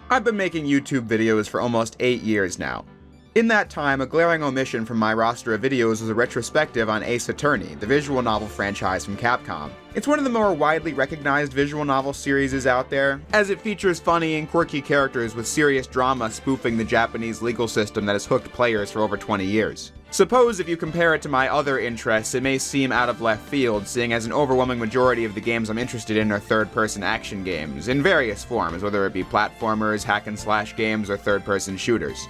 I've been making YouTube videos for almost 8 years now. In that time, a glaring omission from my roster of videos was a retrospective on Ace Attorney, the visual novel franchise from Capcom. It's one of the more widely recognized visual novel series out there, as it features funny and quirky characters with serious drama spoofing the Japanese legal system that has hooked players for over 20 years. Suppose if you compare it to my other interests, it may seem out of left field, seeing as an overwhelming majority of the games I'm interested in are third-person action games, in various forms, whether it be platformers, hack-and-slash games, or third-person shooters.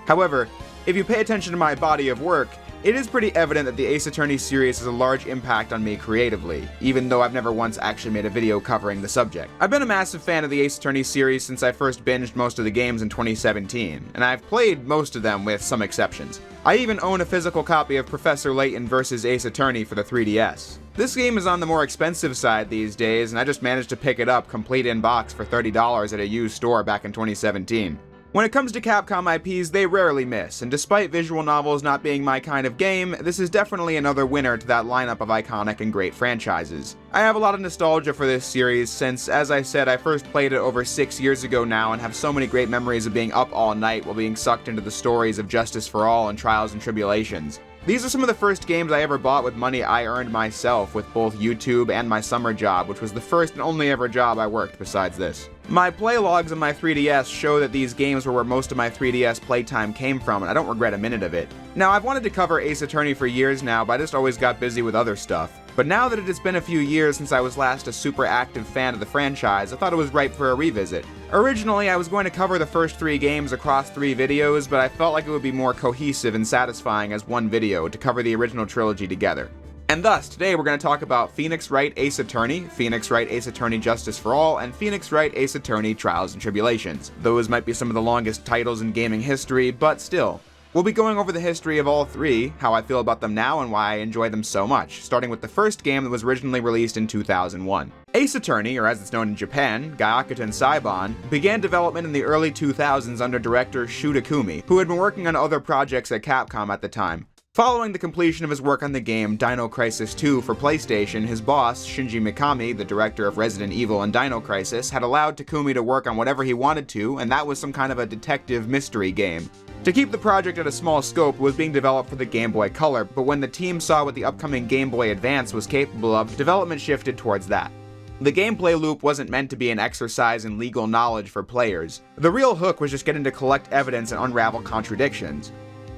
However, if you pay attention to my body of work, it is pretty evident that the Ace Attorney series has a large impact on me creatively, even though I've never once actually made a video covering the subject. I've been a massive fan of the Ace Attorney series since I first binged most of the games in 2017, and I've played most of them with some exceptions. I even own a physical copy of Professor Layton vs. Ace Attorney for the 3DS. This game is on the more expensive side these days, and I just managed to pick it up complete in box for $30 at a used store back in 2017. When it comes to Capcom IPs, they rarely miss, and despite visual novels not being my kind of game, this is definitely another winner to that lineup of iconic and great franchises. I have a lot of nostalgia for this series since, as I said, I first played it over 6 years ago now and have so many great memories of being up all night while being sucked into the stories of Justice for All and Trials and Tribulations. These are some of the first games I ever bought with money I earned myself with both YouTube and my summer job, which was the first and only ever job I worked besides this. My play logs on my 3DS show that these games were where most of my 3DS playtime came from, and I don't regret a minute of it. Now, I've wanted to cover Ace Attorney for years now, but I just always got busy with other stuff. But now that it has been a few years since I was last a super active fan of the franchise, I thought it was ripe for a revisit. Originally, I was going to cover the first 3 games across 3 videos, but I felt like it would be more cohesive and satisfying as one video to cover the original trilogy together. And thus, today we're going to talk about Phoenix Wright Ace Attorney, Phoenix Wright Ace Attorney Justice for All, and Phoenix Wright Ace Attorney Trials and Tribulations. Those might be some of the longest titles in gaming history, but still. We'll be going over the history of all 3, how I feel about them now, and why I enjoy them so much, starting with the first game that was originally released in 2001. Ace Attorney, or as it's known in Japan, Gyakuten Saibon, began development in the early 2000s under director Shu Takumi, who had been working on other projects at Capcom at the time. Following the completion of his work on the game Dino Crisis 2 for PlayStation, his boss, Shinji Mikami, the director of Resident Evil and Dino Crisis, had allowed Takumi to work on whatever he wanted to, and that was some kind of a detective mystery game. To keep the project at a small scope, it was being developed for the Game Boy Color, but when the team saw what the upcoming Game Boy Advance was capable of, development shifted towards that. The gameplay loop wasn't meant to be an exercise in legal knowledge for players. The real hook was just getting to collect evidence and unravel contradictions.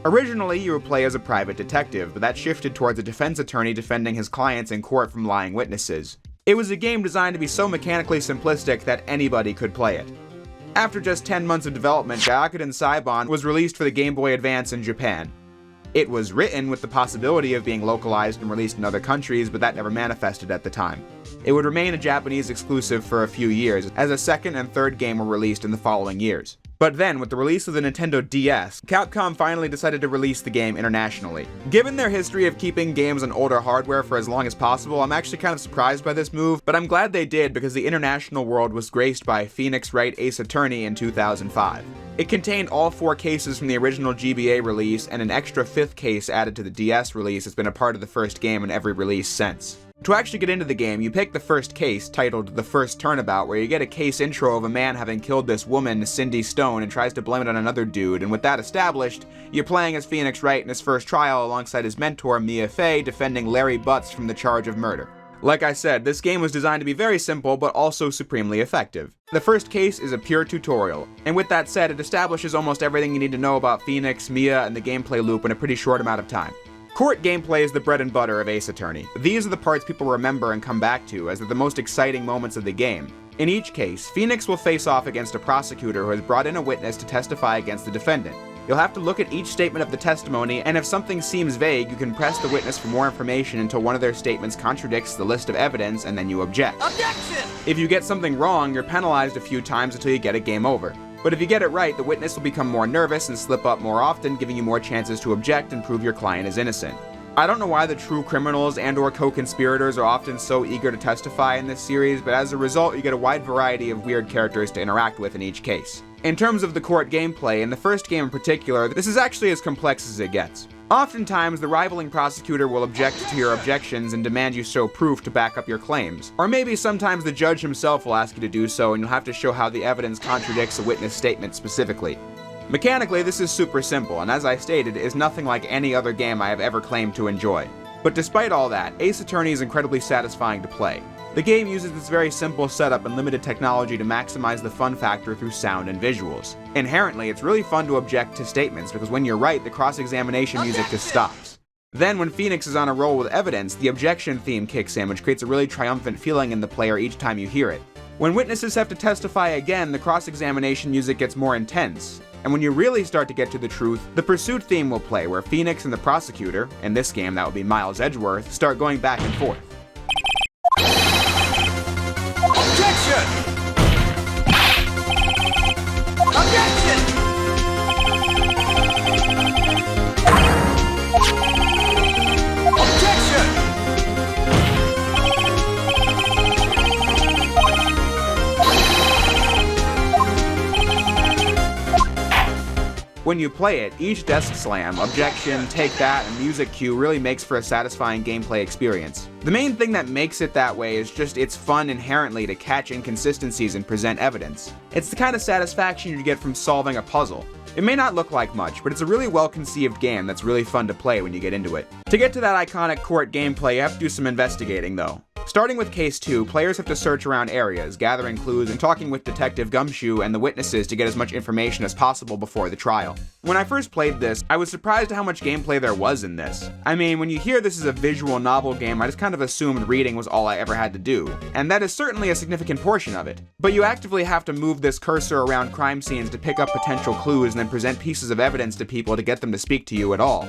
Originally, you would play as a private detective, but that shifted towards a defense attorney defending his clients in court from lying witnesses. It was a game designed to be so mechanically simplistic that anybody could play it. After just 10 months of development, Gyakuten Saibon was released for the Game Boy Advance in Japan. It was written with the possibility of being localized and released in other countries, but that never manifested at the time. It would remain a Japanese exclusive for a few years, as a second and third game were released in the following years. But then, with the release of the Nintendo DS, Capcom finally decided to release the game internationally. Given their history of keeping games on older hardware for as long as possible, I'm actually kind of surprised by this move, but I'm glad they did because the international world was graced by Phoenix Wright Ace Attorney in 2005. It contained all 4 cases from the original GBA release and an extra 5th case added to the DS release that's been a part of the first game in every release since. To actually get into the game, you pick the first case, titled The First Turnabout, where you get a case intro of a man having killed this woman, Cindy Stone, and tries to blame it on another dude, and with that established, you're playing as Phoenix Wright in his first trial alongside his mentor, Mia Fey, defending Larry Butts from the charge of murder. Like I said, this game was designed to be very simple, but also supremely effective. The first case is a pure tutorial, and with that said, it establishes almost everything you need to know about Phoenix, Mia, and the gameplay loop in a pretty short amount of time. Court gameplay is the bread and butter of Ace Attorney. These are the parts people remember and come back to, as they're the most exciting moments of the game. In each case, Phoenix will face off against a prosecutor who has brought in a witness to testify against the defendant. You'll have to look at each statement of the testimony, and if something seems vague, you can press the witness for more information until one of their statements contradicts the list of evidence, and then you object. Objection! If you get something wrong, you're penalized a few times until you get a game over. But if you get it right, the witness will become more nervous and slip up more often, giving you more chances to object and prove your client is innocent. I don't know why the true criminals and/or co-conspirators are often so eager to testify in this series, but as a result, you get a wide variety of weird characters to interact with in each case. In terms of the court gameplay, in the first game in particular, this is actually as complex as it gets. Oftentimes, the rivaling prosecutor will object to your objections and demand you show proof to back up your claims. Or maybe sometimes the judge himself will ask you to do so and you'll have to show how the evidence contradicts a witness statement specifically. Mechanically, this is super simple, and as I stated, is nothing like any other game I have ever claimed to enjoy. But despite all that, Ace Attorney is incredibly satisfying to play. The game uses this very simple setup and limited technology to maximize the fun factor through sound and visuals. Inherently, it's really fun to object to statements because when you're right, the cross-examination music just stops. Then when Phoenix is on a roll with evidence, the objection theme kicks in, which creates a really triumphant feeling in the player each time you hear it. When witnesses have to testify again, the cross-examination music gets more intense. And when you really start to get to the truth, the pursuit theme will play where Phoenix and the prosecutor, in this game that would be Miles Edgeworth, start going back and forth. Objection! Objection! When you play it, each desk slam, objection, take that, and music cue really makes for a satisfying gameplay experience. The main thing that makes it that way is just it's fun inherently to catch inconsistencies and present evidence. It's the kind of satisfaction you get from solving a puzzle. It may not look like much, but it's a really well-conceived game that's really fun to play when you get into it. To get to that iconic court gameplay, you have to do some investigating though. Starting with Case 2, players have to search around areas, gathering clues, and talking with Detective Gumshoe and the witnesses to get as much information as possible before the trial. When I first played this, I was surprised at how much gameplay there was in this. I mean, when you hear this is a visual novel game, I just kind of assumed reading was all I ever had to do, and that is certainly a significant portion of it. But you actively have to move this cursor around crime scenes to pick up potential clues and then present pieces of evidence to people to get them to speak to you at all.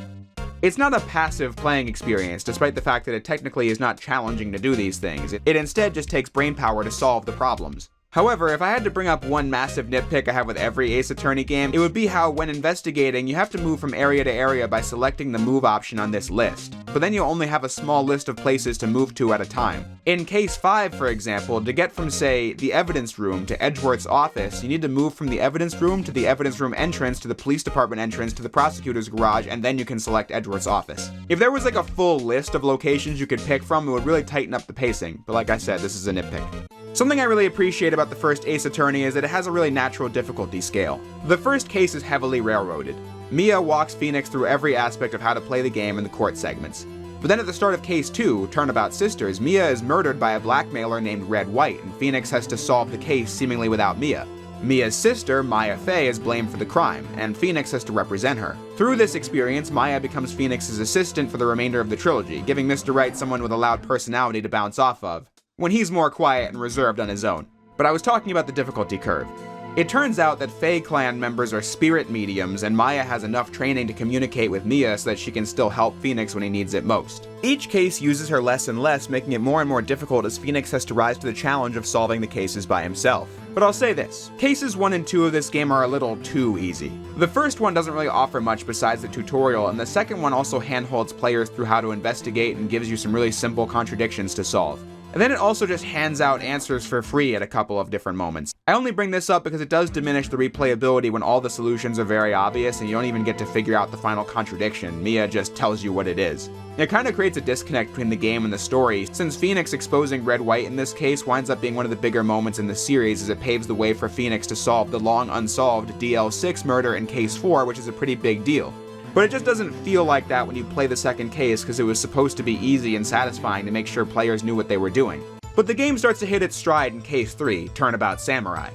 It's not a passive playing experience, despite the fact that it technically is not challenging to do these things. It instead just takes brainpower to solve the problems. However, if I had to bring up one massive nitpick I have with every Ace Attorney game, it would be how, when investigating, you have to move from area to area by selecting the move option on this list. But then you only have a small list of places to move to at a time. In Case 5, for example, to get from, say, the evidence room to Edgeworth's office, you need to move from the evidence room to the evidence room entrance to the police department entrance to the prosecutor's garage, and then you can select Edgeworth's office. If there was like a full list of locations you could pick from, it would really tighten up the pacing, but like I said, this is a nitpick. Something I really appreciate about the first Ace Attorney is that it has a really natural difficulty scale. The first case is heavily railroaded. Mia walks Phoenix through every aspect of how to play the game in the court segments. But then at the start of Case 2, Turnabout Sisters, Mia is murdered by a blackmailer named Red White, and Phoenix has to solve the case seemingly without Mia. Mia's sister, Maya Fey, is blamed for the crime, and Phoenix has to represent her. Through this experience, Maya becomes Phoenix's assistant for the remainder of the trilogy, giving Mr. Wright someone with a loud personality to bounce off of, when he's more quiet and reserved on his own. But I was talking about the difficulty curve. It turns out that Fae clan members are spirit mediums, and Maya has enough training to communicate with Mia so that she can still help Phoenix when he needs it most. Each case uses her less and less, making it more and more difficult as Phoenix has to rise to the challenge of solving the cases by himself. But I'll say this, Cases 1 and 2 of this game are a little too easy. The first one doesn't really offer much besides the tutorial, and the second one also handholds players through how to investigate and gives you some really simple contradictions to solve. And then it also just hands out answers for free at a couple of different moments. I only bring this up because it does diminish the replayability when all the solutions are very obvious and you don't even get to figure out the final contradiction. Mia just tells you what it is. It kind of creates a disconnect between the game and the story, since Phoenix exposing Red White in this case winds up being one of the bigger moments in the series as it paves the way for Phoenix to solve the long unsolved DL6 murder in Case 4, which is a pretty big deal. But it just doesn't feel like that when you play the second case because it was supposed to be easy and satisfying to make sure players knew what they were doing. But the game starts to hit its stride in Case 3, Turnabout Samurai.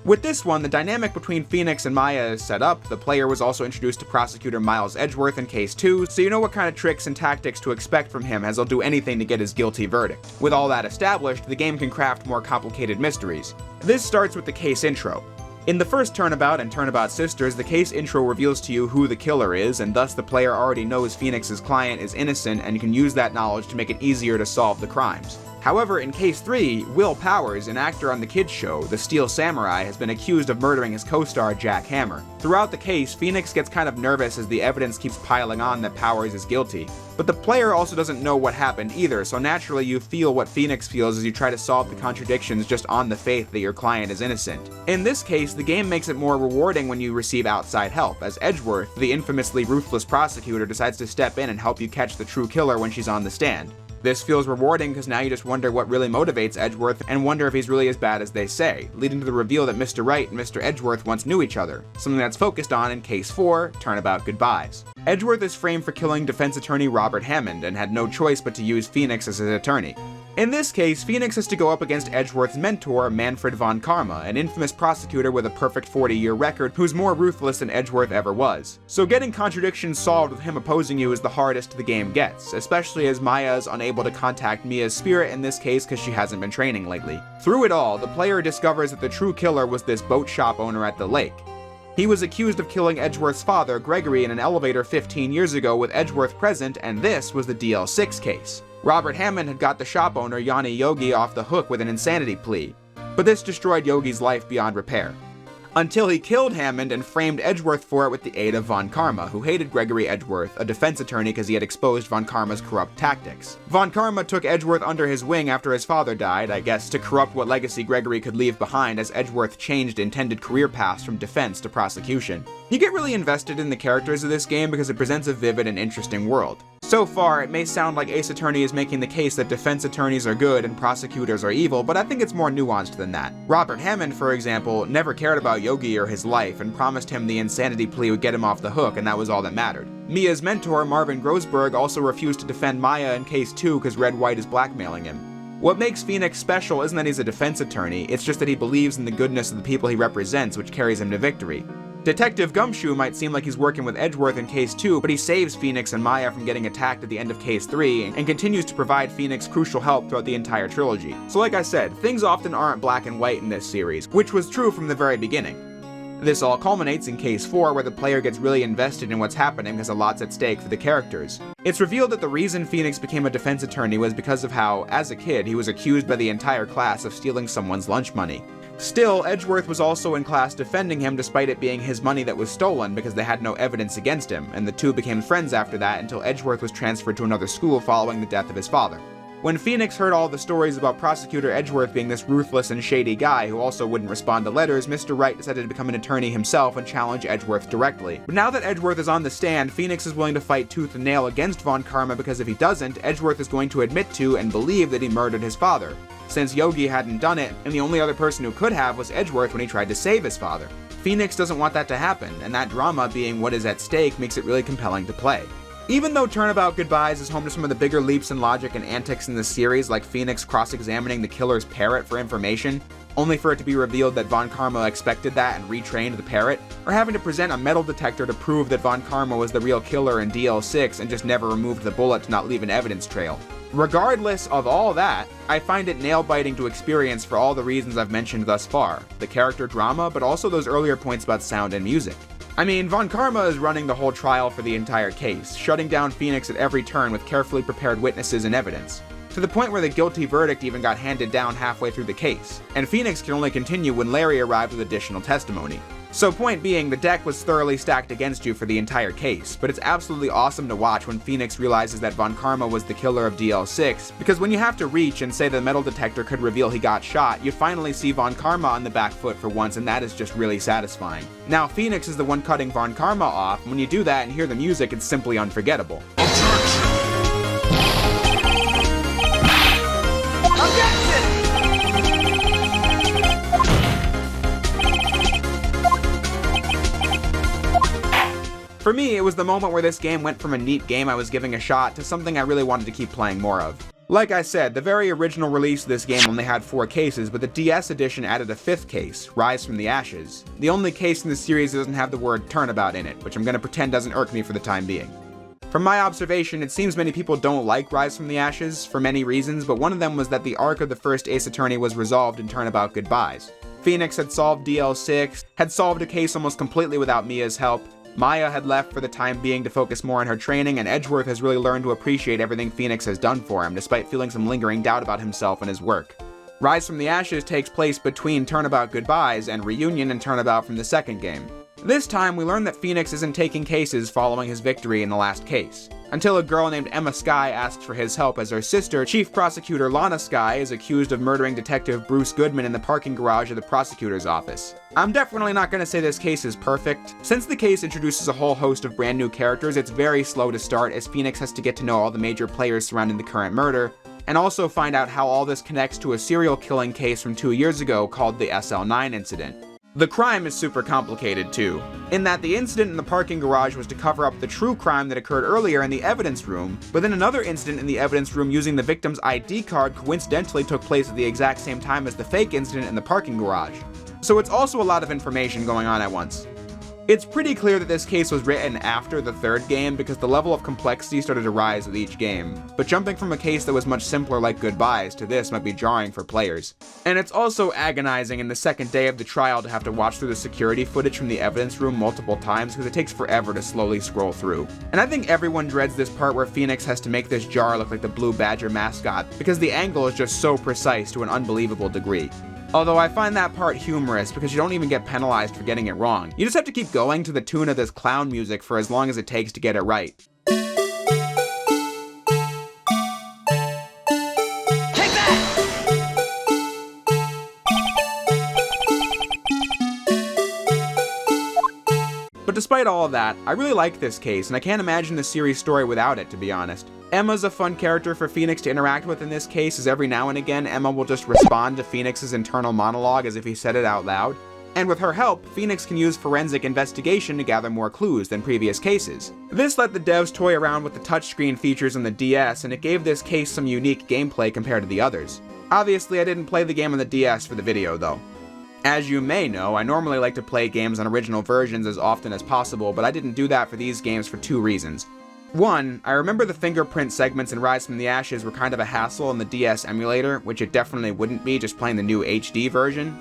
With this one, the dynamic between Phoenix and Maya is set up. The player was also introduced to Prosecutor Miles Edgeworth in Case 2, so you know what kind of tricks and tactics to expect from him, as he'll do anything to get his guilty verdict. With all that established, the game can craft more complicated mysteries. This starts with the case intro. In the first Turnabout and Turnabout Sisters, the case intro reveals to you who the killer is, and thus the player already knows Phoenix's client is innocent and can use that knowledge to make it easier to solve the crimes. However, in Case 3, Will Powers, an actor on the kids show, The Steel Samurai, has been accused of murdering his co-star Jack Hammer. Throughout the case, Phoenix gets kind of nervous as the evidence keeps piling on that Powers is guilty. But the player also doesn't know what happened either, so naturally you feel what Phoenix feels as you try to solve the contradictions just on the faith that your client is innocent. In this case, the game makes it more rewarding when you receive outside help, as Edgeworth, the infamously ruthless prosecutor, decides to step in and help you catch the true killer when she's on the stand. This feels rewarding because now you just wonder what really motivates Edgeworth and wonder if he's really as bad as they say, leading to the reveal that Mr. Wright and Mr. Edgeworth once knew each other, something that's focused on in Case 4, Turnabout Goodbyes. Edgeworth is framed for killing defense attorney Robert Hammond and had no choice but to use Phoenix as his attorney. In this case, Phoenix has to go up against Edgeworth's mentor, Manfred von Karma, an infamous prosecutor with a perfect 40-year record who's more ruthless than Edgeworth ever was. So getting contradictions solved with him opposing you is the hardest the game gets, especially as Maya is unable to contact Mia's spirit in this case because she hasn't been training lately. Through it all, the player discovers that the true killer was this boat shop owner at the lake. He was accused of killing Edgeworth's father, Gregory, in an elevator 15 years ago with Edgeworth present, and this was the DL6 case. Robert Hammond had got the shop owner, Yanni Yogi, off the hook with an insanity plea, but this destroyed Yogi's life beyond repair. Until he killed Hammond and framed Edgeworth for it with the aid of Von Karma, who hated Gregory Edgeworth, a defense attorney because he had exposed Von Karma's corrupt tactics. Von Karma took Edgeworth under his wing after his father died, I guess to corrupt what legacy Gregory could leave behind as Edgeworth changed intended career paths from defense to prosecution. You get really invested in the characters of this game because it presents a vivid and interesting world. So far, it may sound like Ace Attorney is making the case that defense attorneys are good and prosecutors are evil, but I think it's more nuanced than that. Robert Hammond, for example, never cared about Yogi or his life and promised him the insanity plea would get him off the hook, and that was all that mattered. Mia's mentor, Marvin Grossberg, also refused to defend Maya in Case 2 because Red White is blackmailing him. What makes Phoenix special isn't that he's a defense attorney, it's just that he believes in the goodness of the people he represents, which carries him to victory. Detective Gumshoe might seem like he's working with Edgeworth in Case 2, but he saves Phoenix and Maya from getting attacked at the end of Case 3, and continues to provide Phoenix crucial help throughout the entire trilogy. So like I said, things often aren't black and white in this series, which was true from the very beginning. This all culminates in Case 4, where the player gets really invested in what's happening because a lot's at stake for the characters. It's revealed that the reason Phoenix became a defense attorney was because of how, as a kid, he was accused by the entire class of stealing someone's lunch money. Still, Edgeworth was also in class defending him despite it being his money that was stolen because they had no evidence against him, and the two became friends after that until Edgeworth was transferred to another school following the death of his father. When Phoenix heard all the stories about Prosecutor Edgeworth being this ruthless and shady guy who also wouldn't respond to letters, Mr. Wright decided to become an attorney himself and challenge Edgeworth directly. But now that Edgeworth is on the stand, Phoenix is willing to fight tooth and nail against Von Karma because if he doesn't, Edgeworth is going to admit to and believe that he murdered his father, since Yogi hadn't done it, and the only other person who could have was Edgeworth when he tried to save his father. Phoenix doesn't want that to happen, and that drama being what is at stake makes it really compelling to play. Even though Turnabout Goodbyes is home to some of the bigger leaps in logic and antics in the series, like Phoenix cross-examining the killer's parrot for information, only for it to be revealed that Von Karma expected that and retrained the parrot, or having to present a metal detector to prove that Von Karma was the real killer in DL6 and just never removed the bullet to not leave an evidence trail. Regardless of all that, I find it nail-biting to experience for all the reasons I've mentioned thus far, the character drama, but also those earlier points about sound and music. I mean, Von Karma is running the whole trial for the entire case, shutting down Phoenix at every turn with carefully prepared witnesses and evidence, to the point where the guilty verdict even got handed down halfway through the case, and Phoenix can only continue when Larry arrived with additional testimony. So point being, the deck was thoroughly stacked against you for the entire case, but it's absolutely awesome to watch when Phoenix realizes that Von Karma was the killer of DL6, because when you have to reach and say the metal detector could reveal he got shot, you finally see Von Karma on the back foot for once, and that is just really satisfying. Now Phoenix is the one cutting Von Karma off, and when you do that and hear the music, it's simply unforgettable. For me, it was the moment where this game went from a neat game I was giving a shot to something I really wanted to keep playing more of. Like I said, the very original release of this game only had 4 cases, but the DS edition added a 5th case, Rise from the Ashes. The only case in the series that doesn't have the word turnabout in it, which I'm gonna pretend doesn't irk me for the time being. From my observation, it seems many people don't like Rise from the Ashes, for many reasons, but one of them was that the arc of the first Ace Attorney was resolved in Turnabout Goodbyes. Phoenix had solved DL6, had solved a case almost completely without Mia's help, Maya had left for the time being to focus more on her training, and Edgeworth has really learned to appreciate everything Phoenix has done for him, despite feeling some lingering doubt about himself and his work. Rise from the Ashes takes place between Turnabout Goodbyes and Reunion and Turnabout from the second game. This time, we learn that Phoenix isn't taking cases following his victory in the last case, until a girl named Emma Skye asks for his help as her sister, Chief Prosecutor Lana Skye, is accused of murdering Detective Bruce Goodman in the parking garage of the prosecutor's office. I'm definitely not going to say this case is perfect. Since the case introduces a whole host of brand new characters, it's very slow to start, as Phoenix has to get to know all the major players surrounding the current murder, and also find out how all this connects to a serial killing case from 2 years ago called the SL9 incident. The crime is super complicated too, in that the incident in the parking garage was to cover up the true crime that occurred earlier in the evidence room, but then another incident in the evidence room using the victim's ID card coincidentally took place at the exact same time as the fake incident in the parking garage. So it's also a lot of information going on at once. It's pretty clear that this case was written after the third game because the level of complexity started to rise with each game, but jumping from a case that was much simpler like Goodbyes to this might be jarring for players. And it's also agonizing in the second day of the trial to have to watch through the security footage from the evidence room multiple times because it takes forever to slowly scroll through. And I think everyone dreads this part where Phoenix has to make this jar look like the Blue Badger mascot because the angle is just so precise to an unbelievable degree. Although I find that part humorous because you don't even get penalized for getting it wrong. You just have to keep going to the tune of this clown music for as long as it takes to get it right. Take that! But despite all of that, I really like this case, and I can't imagine the series story without it, to be honest. Emma's a fun character for Phoenix to interact with in this case, as every now and again Emma will just respond to Phoenix's internal monologue as if he said it out loud. And with her help, Phoenix can use forensic investigation to gather more clues than previous cases. This let the devs toy around with the touchscreen features on the DS, and it gave this case some unique gameplay compared to the others. Obviously, I didn't play the game on the DS for the video, though. As you may know, I normally like to play games on original versions as often as possible, but I didn't do that for these games for 2 reasons. One, I remember the fingerprint segments in Rise from the Ashes were kind of a hassle on the DS emulator, which it definitely wouldn't be just playing the new HD version.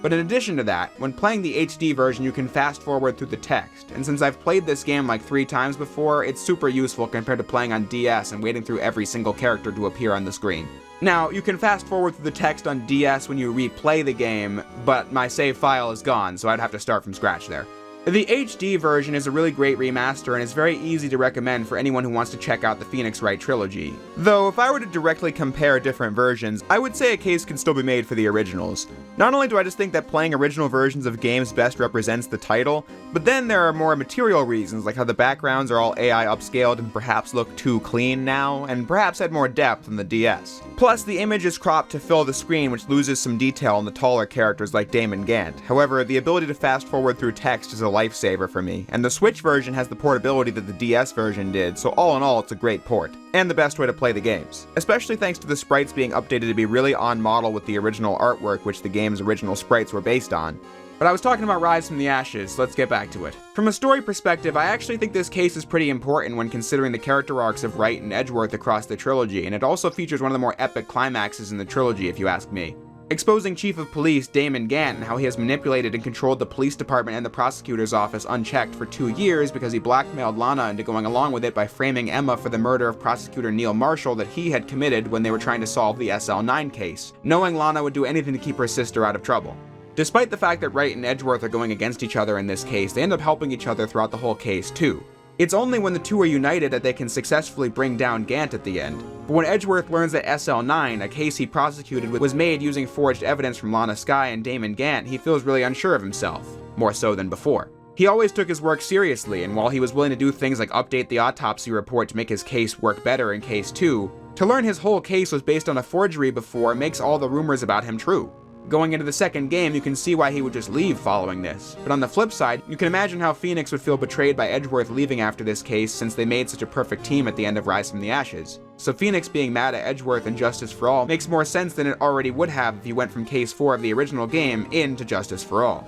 But in addition to that, when playing the HD version you can fast forward through the text, and since I've played this game like 3 times before, it's super useful compared to playing on DS and waiting through every single character to appear on the screen. Now, you can fast forward through the text on DS when you replay the game, but my save file is gone, so I'd have to start from scratch there. The HD version is a really great remaster and is very easy to recommend for anyone who wants to check out the Phoenix Wright trilogy. Though, if I were to directly compare different versions, I would say a case can still be made for the originals. Not only do I just think that playing original versions of games best represents the title, but then there are more material reasons, like how the backgrounds are all AI upscaled and perhaps look too clean now, and perhaps had more depth than the DS. Plus, the image is cropped to fill the screen, which loses some detail on the taller characters like Damon Gant. However, the ability to fast forward through text is a lifesaver for me, and the Switch version has the portability that the DS version did, so all in all it's a great port, and the best way to play the games. Especially thanks to the sprites being updated to be really on model with the original artwork which the game's original sprites were based on. But I was talking about Rise from the Ashes, so let's get back to it. From a story perspective, I actually think this case is pretty important when considering the character arcs of Wright and Edgeworth across the trilogy, and it also features one of the more epic climaxes in the trilogy if you ask me. Exposing Chief of Police Damon Gant and how he has manipulated and controlled the police department and the prosecutor's office unchecked for 2 years because he blackmailed Lana into going along with it by framing Emma for the murder of prosecutor Neil Marshall that he had committed when they were trying to solve the SL9 case, knowing Lana would do anything to keep her sister out of trouble. Despite the fact that Wright and Edgeworth are going against each other in this case, they end up helping each other throughout the whole case too. It's only when the two are united that they can successfully bring down Gant at the end. But when Edgeworth learns that SL9, a case he prosecuted, was made using forged evidence from Lana Skye and Damon Gant, he feels really unsure of himself, more so than before. He always took his work seriously, and while he was willing to do things like update the autopsy report to make his case work better in case 2, to learn his whole case was based on a forgery before makes all the rumors about him true. Going into the second game, you can see why he would just leave following this. But on the flip side, you can imagine how Phoenix would feel betrayed by Edgeworth leaving after this case since they made such a perfect team at the end of Rise from the Ashes. So Phoenix being mad at Edgeworth and Justice for All makes more sense than it already would have if he went from case 4 of the original game into Justice for All.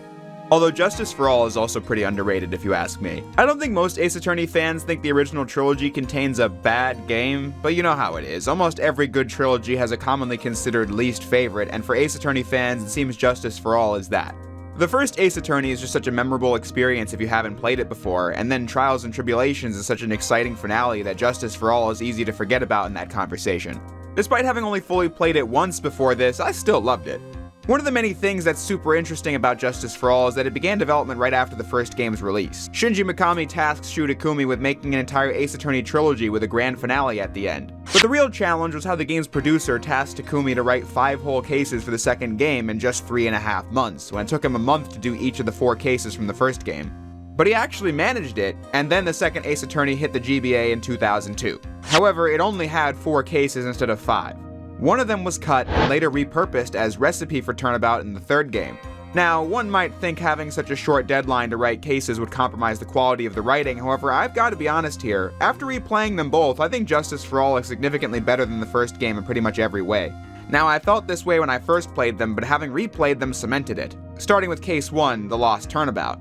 Although Justice for All is also pretty underrated if you ask me. I don't think most Ace Attorney fans think the original trilogy contains a bad game, but you know how it is. Almost every good trilogy has a commonly considered least favorite, and for Ace Attorney fans, it seems Justice for All is that. The first Ace Attorney is just such a memorable experience if you haven't played it before, and then Trials and Tribulations is such an exciting finale that Justice for All is easy to forget about in that conversation. Despite having only fully played it once before this, I still loved it. One of the many things that's super interesting about Justice for All is that it began development right after the first game's release. Shinji Mikami tasks Shu Takumi with making an entire Ace Attorney trilogy with a grand finale at the end. But the real challenge was how the game's producer tasked Takumi to write 5 whole cases for the second game in just 3.5 months, when it took him a month to do each of the 4 cases from the first game. But he actually managed it, and then the second Ace Attorney hit the GBA in 2002. However, it only had 4 cases instead of 5. One of them was cut and later repurposed as Recipe for Turnabout in the third game. Now, one might think having such a short deadline to write cases would compromise the quality of the writing, however, I've got to be honest here. After replaying them both, I think Justice for All is significantly better than the first game in pretty much every way. Now, I felt this way when I first played them, but having replayed them cemented it. Starting with Case 1, The Lost Turnabout.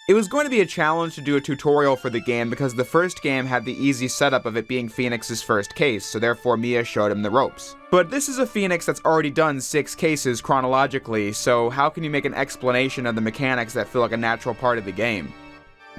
It was going to be a challenge to do a tutorial for the game because the first game had the easy setup of it being Phoenix's first case, so therefore Mia showed him the ropes. But this is a Phoenix that's already done 6 cases chronologically, so how can you make an explanation of the mechanics that feel like a natural part of the game?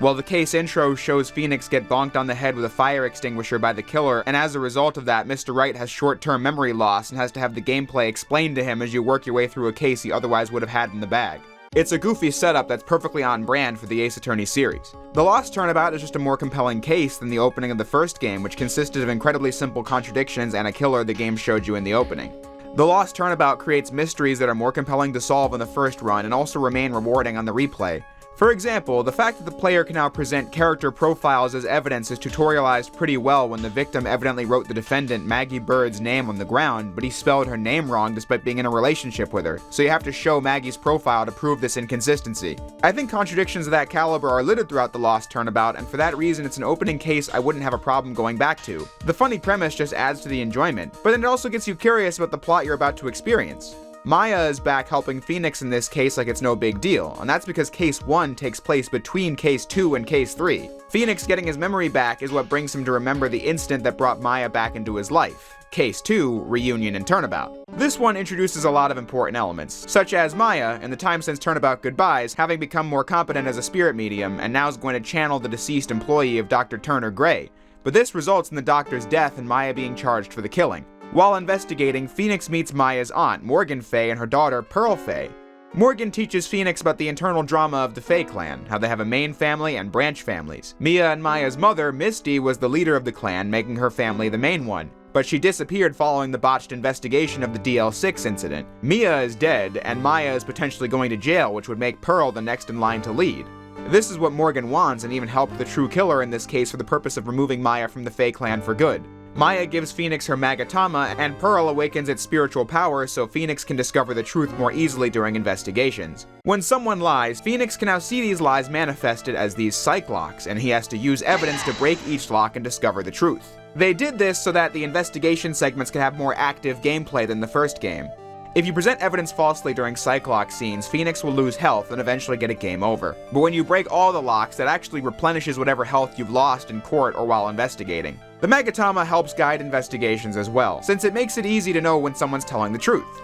Well, the case intro shows Phoenix get bonked on the head with a fire extinguisher by the killer, and as a result of that, Mr. Wright has short-term memory loss and has to have the gameplay explained to him as you work your way through a case he otherwise would have had in the bag. It's a goofy setup that's perfectly on brand for the Ace Attorney series. The Lost Turnabout is just a more compelling case than the opening of the first game, which consisted of incredibly simple contradictions and a killer the game showed you in the opening. The Lost Turnabout creates mysteries that are more compelling to solve in the first run and also remain rewarding on the replay. For example, the fact that the player can now present character profiles as evidence is tutorialized pretty well when the victim evidently wrote the defendant Maggie Bird's name on the ground, but he spelled her name wrong despite being in a relationship with her, so you have to show Maggie's profile to prove this inconsistency. I think contradictions of that caliber are littered throughout The Lost Turnabout, and for that reason it's an opening case I wouldn't have a problem going back to. The funny premise just adds to the enjoyment, but then it also gets you curious about the plot you're about to experience. Maya is back helping Phoenix in this case like it's no big deal, and that's because Case 1 takes place between Case 2 and Case 3. Phoenix getting his memory back is what brings him to remember the incident that brought Maya back into his life. Case 2, Reunion and Turnabout. This one introduces a lot of important elements, such as Maya, in the time since Turnabout Goodbyes, having become more competent as a spirit medium, and now is going to channel the deceased employee of Dr. Turner Gray, but this results in the doctor's death and Maya being charged for the killing. While investigating, Phoenix meets Maya's aunt, Morgan Fay, and her daughter, Pearl Fay. Morgan teaches Phoenix about the internal drama of the Fay clan, how they have a main family and branch families. Mia and Maya's mother, Misty, was the leader of the clan, making her family the main one, but she disappeared following the botched investigation of the DL6 incident. Mia is dead, and Maya is potentially going to jail, which would make Pearl the next in line to lead. This is what Morgan wants, and even helped the true killer in this case for the purpose of removing Maya from the Fay clan for good. Maya gives Phoenix her Magatama, and Pearl awakens its spiritual power so Phoenix can discover the truth more easily during investigations. When someone lies, Phoenix can now see these lies manifested as these psych locks, and he has to use evidence to break each lock and discover the truth. They did this so that the investigation segments can have more active gameplay than the first game. If you present evidence falsely during psych lock scenes, Phoenix will lose health and eventually get a game over. But when you break all the locks, that actually replenishes whatever health you've lost in court or while investigating. The Magatama helps guide investigations as well, since it makes it easy to know when someone's telling the truth.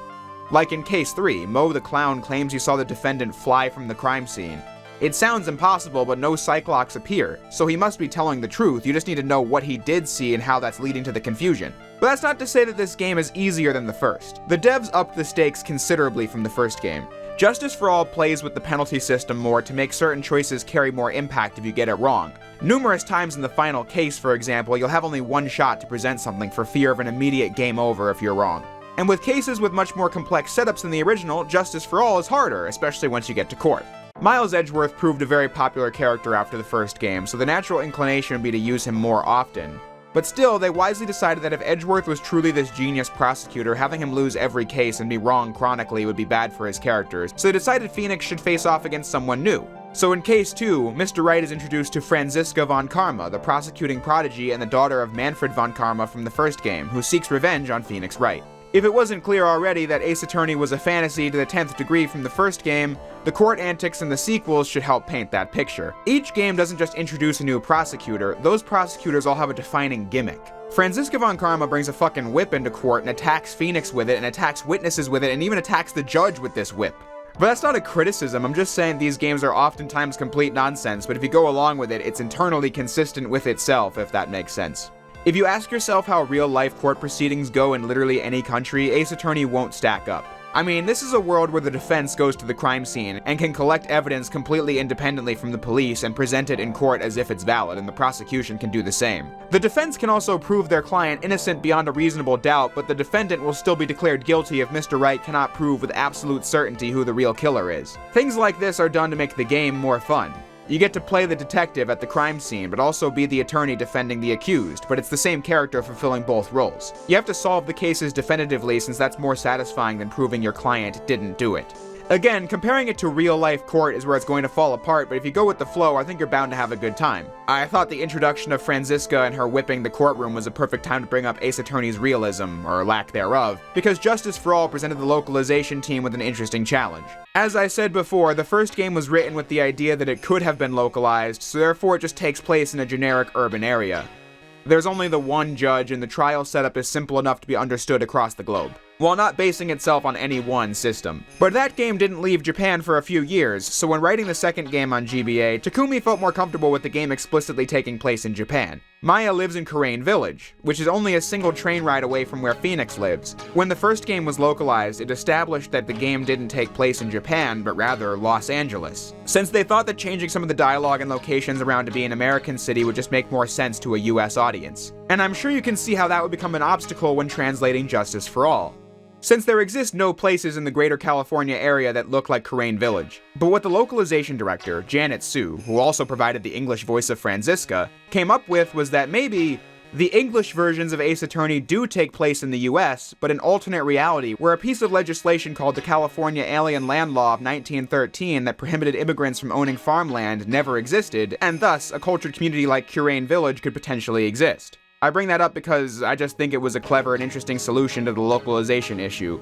Like in Case 3, Mo the Clown claims he saw the defendant fly from the crime scene. It sounds impossible, but no psych locks appear, so he must be telling the truth. You just need to know what he did see and how that's leading to the confusion. But that's not to say that this game is easier than the first. The devs upped the stakes considerably from the first game. Justice for All plays with the penalty system more to make certain choices carry more impact if you get it wrong. Numerous times in the final case, for example, you'll have only one shot to present something for fear of an immediate game over if you're wrong. And with cases with much more complex setups than the original, Justice for All is harder, especially once you get to court. Miles Edgeworth proved a very popular character after the first game, so the natural inclination would be to use him more often. But still, they wisely decided that if Edgeworth was truly this genius prosecutor, having him lose every case and be wrong chronically would be bad for his characters, so they decided Phoenix should face off against someone new. So in Case 2, Mr. Wright is introduced to Franziska von Karma, the prosecuting prodigy and the daughter of Manfred von Karma from the first game, who seeks revenge on Phoenix Wright. If it wasn't clear already that Ace Attorney was a fantasy to the 10th degree from the first game, the court antics in the sequels should help paint that picture. Each game doesn't just introduce a new prosecutor, those prosecutors all have a defining gimmick. Franziska von Karma brings a fucking whip into court and attacks Phoenix with it and attacks witnesses with it and even attacks the judge with this whip. But that's not a criticism, I'm just saying these games are oftentimes complete nonsense, but if you go along with it, it's internally consistent with itself, if that makes sense. If you ask yourself how real-life court proceedings go in literally any country, Ace Attorney won't stack up. I mean, this is a world where the defense goes to the crime scene and can collect evidence completely independently from the police and present it in court as if it's valid, and the prosecution can do the same. The defense can also prove their client innocent beyond a reasonable doubt, but the defendant will still be declared guilty if Mr. Wright cannot prove with absolute certainty who the real killer is. Things like this are done to make the game more fun. You get to play the detective at the crime scene, but also be the attorney defending the accused, but it's the same character fulfilling both roles. You have to solve the cases definitively since that's more satisfying than proving your client didn't do it. Again, comparing it to real-life court is where it's going to fall apart, but if you go with the flow, I think you're bound to have a good time. I thought the introduction of Franziska and her whipping the courtroom was a perfect time to bring up Ace Attorney's realism, or lack thereof, because Justice for All presented the localization team with an interesting challenge. As I said before, the first game was written with the idea that it could have been localized, so therefore it just takes place in a generic urban area. There's only the one judge, and the trial setup is simple enough to be understood across the globe, while not basing itself on any one system. But that game didn't leave Japan for a few years, so when writing the second game on GBA, Takumi felt more comfortable with the game explicitly taking place in Japan. Maya lives in Crane Village, which is only a single train ride away from where Phoenix lives. When the first game was localized, it established that the game didn't take place in Japan, but rather Los Angeles, since they thought that changing some of the dialogue and locations around to be an American city would just make more sense to a US audience. And I'm sure you can see how that would become an obstacle when translating Justice for All, since there exist no places in the greater California area that look like Crane Village. But what the localization director, Janet Su, who also provided the English voice of Franziska, came up with was that maybe the English versions of Ace Attorney do take place in the US, but an alternate reality where a piece of legislation called the California Alien Land Law of 1913 that prohibited immigrants from owning farmland never existed, and thus a cultured community like Crane Village could potentially exist. I bring that up because I just think it was a clever and interesting solution to the localization issue.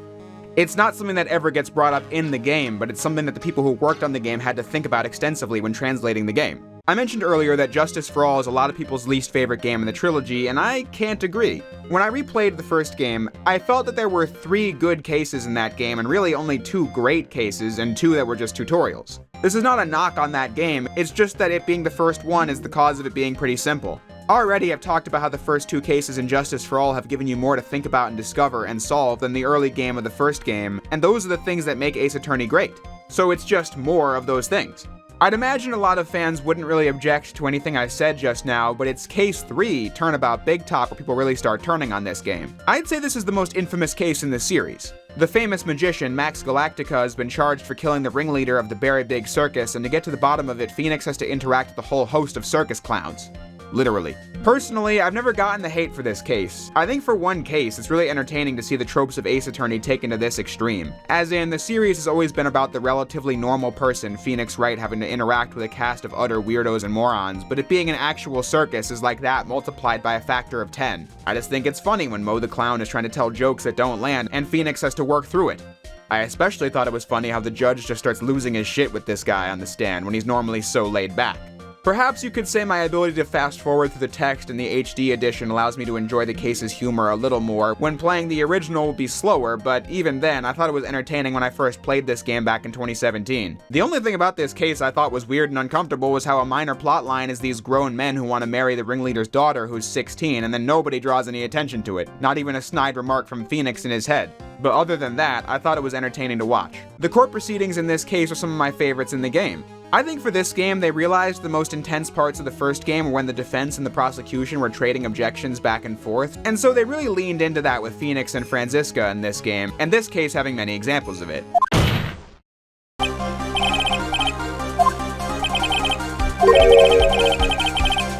It's not something that ever gets brought up in the game, but it's something that the people who worked on the game had to think about extensively when translating the game. I mentioned earlier that Justice for All is a lot of people's least favorite game in the trilogy, and I can't agree. When I replayed the first game, I felt that there were 3 good cases in that game, and really only 2 great cases, and 2 that were just tutorials. This is not a knock on that game, it's just that it being the first one is the cause of it being pretty simple. Already I've talked about how the first 2 cases in Justice for All have given you more to think about and discover and solve than the early game of the first game, and those are the things that make Ace Attorney great. So it's just more of those things. I'd imagine a lot of fans wouldn't really object to anything I said just now, but it's case 3, Turnabout Big Top, where people really start turning on this game. I'd say this is the most infamous case in the series. The famous magician, Max Galactica, has been charged for killing the ringleader of the Very Big Circus, and to get to the bottom of it, Phoenix has to interact with a whole host of circus clowns. Literally. Personally, I've never gotten the hate for this case. I think for one case, it's really entertaining to see the tropes of Ace Attorney taken to this extreme. As in, the series has always been about the relatively normal person, Phoenix Wright, having to interact with a cast of utter weirdos and morons, but it being an actual circus is like that multiplied by a factor of 10. I just think it's funny when Mo the Clown is trying to tell jokes that don't land, and Phoenix has to work through it. I especially thought it was funny how the judge just starts losing his shit with this guy on the stand when he's normally so laid back. Perhaps you could say my ability to fast forward through the text in the HD edition allows me to enjoy the case's humor a little more. When playing the original will be slower, but even then, I thought it was entertaining when I first played this game back in 2017. The only thing about this case I thought was weird and uncomfortable was how a minor plotline is these grown men who want to marry the ringleader's daughter who's 16, and then nobody draws any attention to it, not even a snide remark from Phoenix in his head. But other than that, I thought it was entertaining to watch. The court proceedings in this case are some of my favorites in the game. I think for this game, they realized the most intense parts of the first game were when the defense and the prosecution were trading objections back and forth, and so they really leaned into that with Phoenix and Franziska in this game, and this case having many examples of it.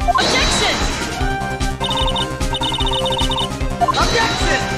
Objection! Objection!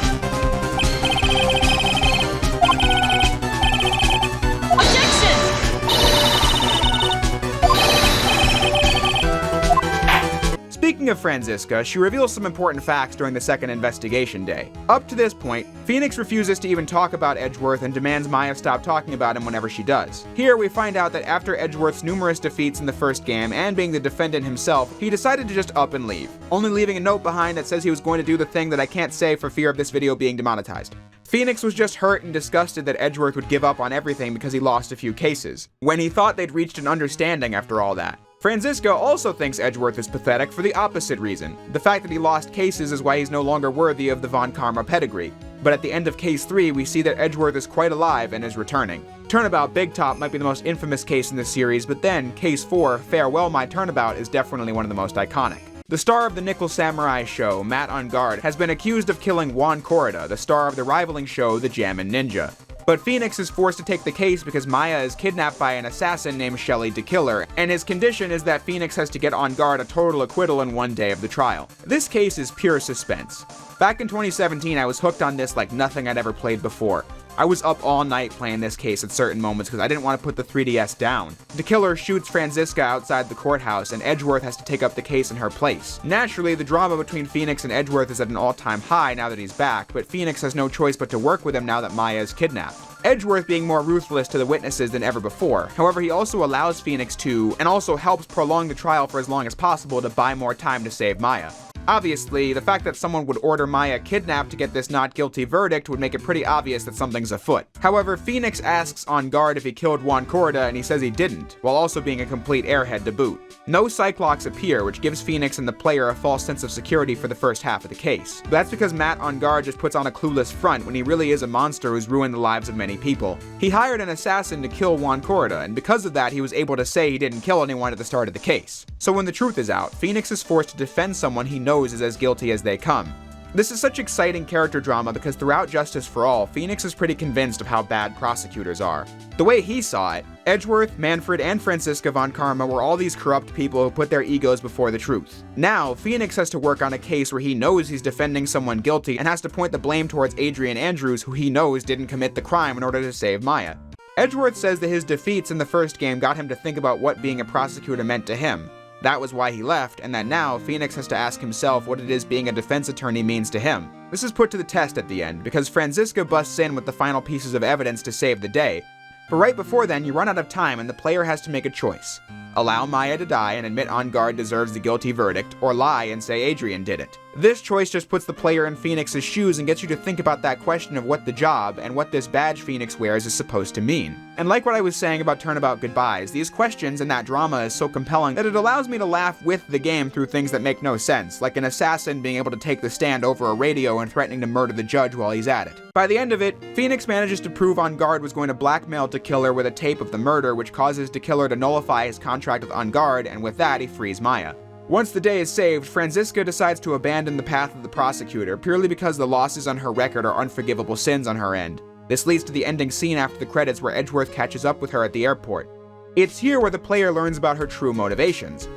Speaking of Franziska, she reveals some important facts during the second investigation day. Up to this point, Phoenix refuses to even talk about Edgeworth and demands Maya stop talking about him whenever she does. Here we find out that after Edgeworth's numerous defeats in the first game, and being the defendant himself, he decided to just up and leave, only leaving a note behind that says he was going to do the thing that I can't say for fear of this video being demonetized. Phoenix was just hurt and disgusted that Edgeworth would give up on everything because he lost a few cases, when he thought they'd reached an understanding after all that. Franziska also thinks Edgeworth is pathetic for the opposite reason. The fact that he lost cases is why he's no longer worthy of the Von Karma pedigree. But at the end of Case 3, we see that Edgeworth is quite alive and is returning. Turnabout Big Top might be the most infamous case in the series, but then Case 4, Farewell My Turnabout, is definitely one of the most iconic. The star of the Nickel Samurai show, Matt On Guard, has been accused of killing Juan Corrida, the star of the rivaling show, The Jammin' Ninja. But Phoenix is forced to take the case because Maya is kidnapped by an assassin named Shelly to kill her, and his condition is that Phoenix has to get On Guard a total acquittal in one day of the trial. This case is pure suspense. Back in 2017, I was hooked on this like nothing I'd ever played before. I was up all night playing this case at certain moments because I didn't want to put the 3DS down. The killer shoots Franziska outside the courthouse, and Edgeworth has to take up the case in her place. Naturally, the drama between Phoenix and Edgeworth is at an all-time high now that he's back, but Phoenix has no choice but to work with him now that Maya is kidnapped. Edgeworth being more ruthless to the witnesses than ever before. However, he also allows Phoenix to, and also helps prolong the trial for as long as possible to buy more time to save Maya. Obviously, the fact that someone would order Maya kidnapped to get this not guilty verdict would make it pretty obvious that something's afoot. However, Phoenix asks On Guard if he killed Juan Corrida, and he says he didn't, while also being a complete airhead to boot. No Cyclops appear, which gives Phoenix and the player a false sense of security for the first half of the case. But that's because Matt On Guard just puts on a clueless front when he really is a monster who's ruined the lives of many people. He hired an assassin to kill Juan Corrida, and because of that he was able to say he didn't kill anyone at the start of the case. So when the truth is out, Phoenix is forced to defend someone he knows is as guilty as they come. This is such exciting character drama because throughout Justice for All, Phoenix is pretty convinced of how bad prosecutors are. The way he saw it, Edgeworth, Manfred, and Franziska Von Karma were all these corrupt people who put their egos before the truth. Now, Phoenix has to work on a case where he knows he's defending someone guilty and has to point the blame towards Adrian Andrews, who he knows didn't commit the crime in order to save Maya. Edgeworth says that his defeats in the first game got him to think about what being a prosecutor meant to him. That was why he left, and that now Phoenix has to ask himself what it is being a defense attorney means to him. This is put to the test at the end, because Franziska busts in with the final pieces of evidence to save the day. But right before then, you run out of time and the player has to make a choice. Allow Maya to die and admit On Guard deserves the guilty verdict, or lie and say Adrian did it. This choice just puts the player in Phoenix's shoes and gets you to think about that question of what the job and what this badge Phoenix wears is supposed to mean. And like what I was saying about Turnabout Goodbyes, these questions and that drama is so compelling that it allows me to laugh with the game through things that make no sense, like an assassin being able to take the stand over a radio and threatening to murder the judge while he's at it. By the end of it, Phoenix manages to prove On Guard was going to blackmail DeKiller with a tape of the murder, which causes DeKiller to nullify his contract with On Guard, and with that he frees Maya. Once the day is saved, Franziska decides to abandon the path of the prosecutor purely because the losses on her record are unforgivable sins on her end. This leads to the ending scene after the credits where Edgeworth catches up with her at the airport. It's here where the player learns about her true motivations.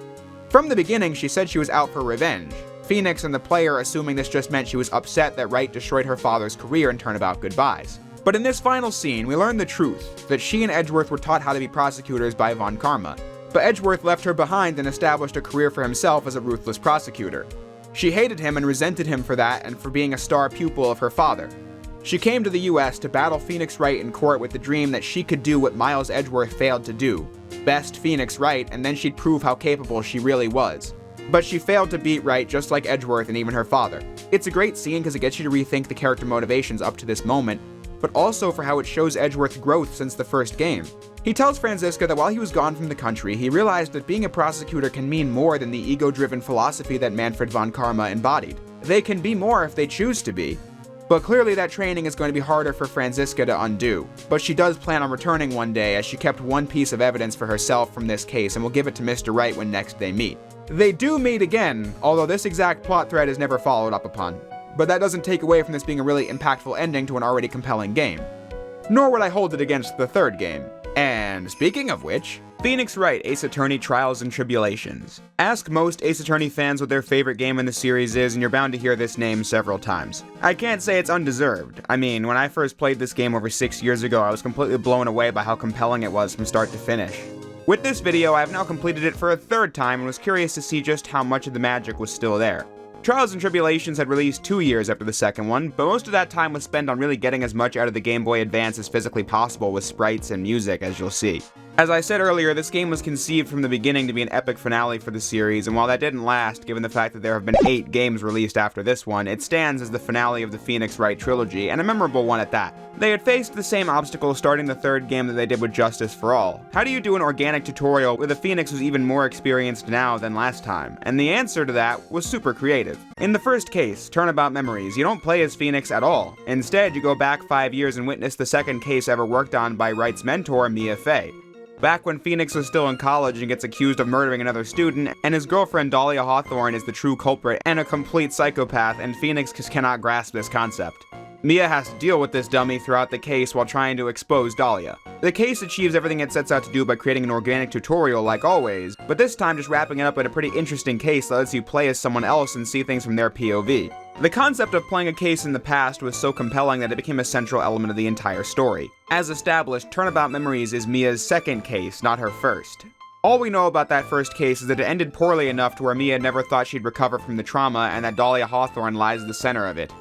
From the beginning, she said she was out for revenge. Phoenix and the player assuming this just meant she was upset that Wright destroyed her father's career in Turnabout Goodbyes. But in this final scene, we learn the truth, that she and Edgeworth were taught how to be prosecutors by Von Karma. But Edgeworth left her behind and established a career for himself as a ruthless prosecutor. She hated him and resented him for that and for being a star pupil of her father. She came to the US to battle Phoenix Wright in court with the dream that she could do what Miles Edgeworth failed to do. Best Phoenix Wright, and then she'd prove how capable she really was. But she failed to beat Wright just like Edgeworth and even her father. It's a great scene because it gets you to rethink the character motivations up to this moment, but also for how it shows Edgeworth's growth since the first game. He tells Franziska that while he was gone from the country, he realized that being a prosecutor can mean more than the ego-driven philosophy that Manfred Von Karma embodied. They can be more if they choose to be. But clearly that training is going to be harder for Franziska to undo. But she does plan on returning one day, as she kept one piece of evidence for herself from this case and will give it to Mr. Wright when next they meet. They do meet again, although this exact plot thread is never followed up upon. But that doesn't take away from this being a really impactful ending to an already compelling game. Nor would I hold it against the third game. And speaking of which, Phoenix Wright, Ace Attorney Trials and Tribulations. Ask most Ace Attorney fans what their favorite game in the series is, and you're bound to hear this name several times. I can't say it's undeserved. I mean, when I first played this game over 6 years ago, I was completely blown away by how compelling it was from start to finish. With this video, I have now completed it for a third time and was curious to see just how much of the magic was still there. Trials and Tribulations had released 2 years after the second one, but most of that time was spent on really getting as much out of the Game Boy Advance as physically possible with sprites and music, as you'll see. As I said earlier, this game was conceived from the beginning to be an epic finale for the series, and while that didn't last, given the fact that there have been 8 games released after this one, it stands as the finale of the Phoenix Wright trilogy, and a memorable one at that. They had faced the same obstacles starting the 3rd game that they did with Justice for All. How do you do an organic tutorial where the Phoenix was even more experienced now than last time? And the answer to that was super creative. In the first case, Turnabout Memories, you don't play as Phoenix at all. Instead, you go back 5 years and witness the 2nd case ever worked on by Wright's mentor, Mia Fey. Back when Phoenix was still in college and gets accused of murdering another student, and his girlfriend Dahlia Hawthorne is the true culprit and a complete psychopath, and Phoenix just cannot grasp this concept. Mia has to deal with this dummy throughout the case while trying to expose Dahlia. The case achieves everything it sets out to do by creating an organic tutorial like always, but this time just wrapping it up in a pretty interesting case that lets you play as someone else and see things from their POV. The concept of playing a case in the past was so compelling that it became a central element of the entire story. As established, Turnabout Memories is Mia's 2nd case, not her 1st. All we know about that 1st case is that it ended poorly enough to where Mia never thought she'd recover from the trauma, and that Dahlia Hawthorne lies at the center of it.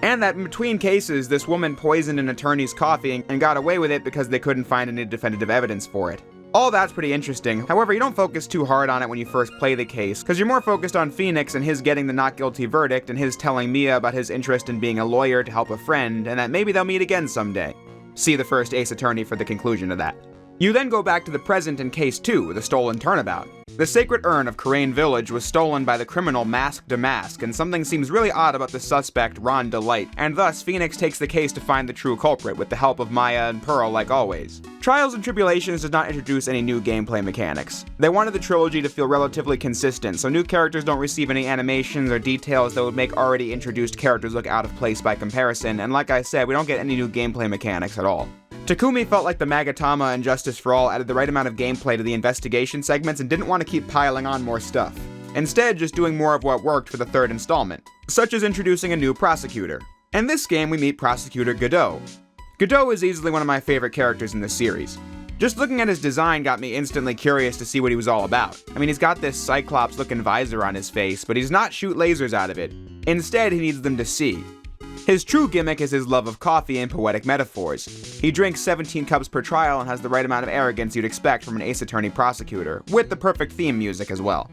And that in between cases, this woman poisoned an attorney's coffee and got away with it because they couldn't find any definitive evidence for it. All that's pretty interesting, however you don't focus too hard on it when you first play the case, because you're more focused on Phoenix and his getting the not guilty verdict and his telling Mia about his interest in being a lawyer to help a friend, and that maybe they'll meet again someday. See the first Ace Attorney for the conclusion of that. You then go back to the present in Case 2, the stolen turnabout. The sacred urn of Karain Village was stolen by the criminal Mask Damask, and something seems really odd about the suspect, Ron Delight, and thus Phoenix takes the case to find the true culprit with the help of Maya and Pearl like always. Trials and Tribulations does not introduce any new gameplay mechanics. They wanted the trilogy to feel relatively consistent, so new characters don't receive any animations or details that would make already introduced characters look out of place by comparison, and like I said, we don't get any new gameplay mechanics at all. Takumi felt like the Magatama and Justice for All added the right amount of gameplay to the investigation segments and didn't want to keep piling on more stuff. Instead, just doing more of what worked for the 3rd installment, such as introducing a new prosecutor. In this game, we meet Prosecutor Godot. Godot is easily one of my favorite characters in this series. Just looking at his design got me instantly curious to see what he was all about. I mean, he's got this Cyclops-looking visor on his face, but he does not shoot lasers out of it. Instead, he needs them to see. His true gimmick is his love of coffee and poetic metaphors. He drinks 17 cups per trial and has the right amount of arrogance you'd expect from an Ace Attorney prosecutor, with the perfect theme music as well.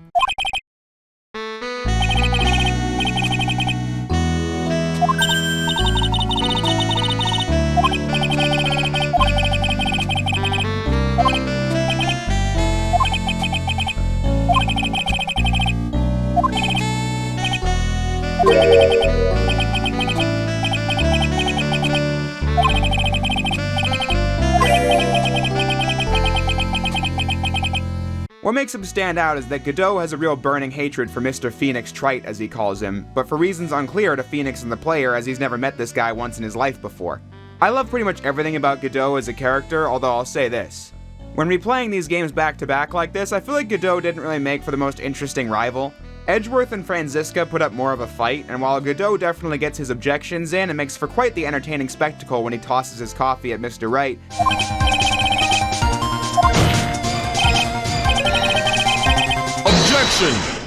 What makes him stand out is that Godot has a real burning hatred for Mr. Phoenix Wright, as he calls him, but for reasons unclear to Phoenix and the player, as he's never met this guy once in his life before. I love pretty much everything about Godot as a character, although I'll say this. When replaying these games back to back like this, I feel like Godot didn't really make for the most interesting rival. Edgeworth and Franziska put up more of a fight, and while Godot definitely gets his objections in, it makes for quite the entertaining spectacle when he tosses his coffee at Mr. Wright. Objection!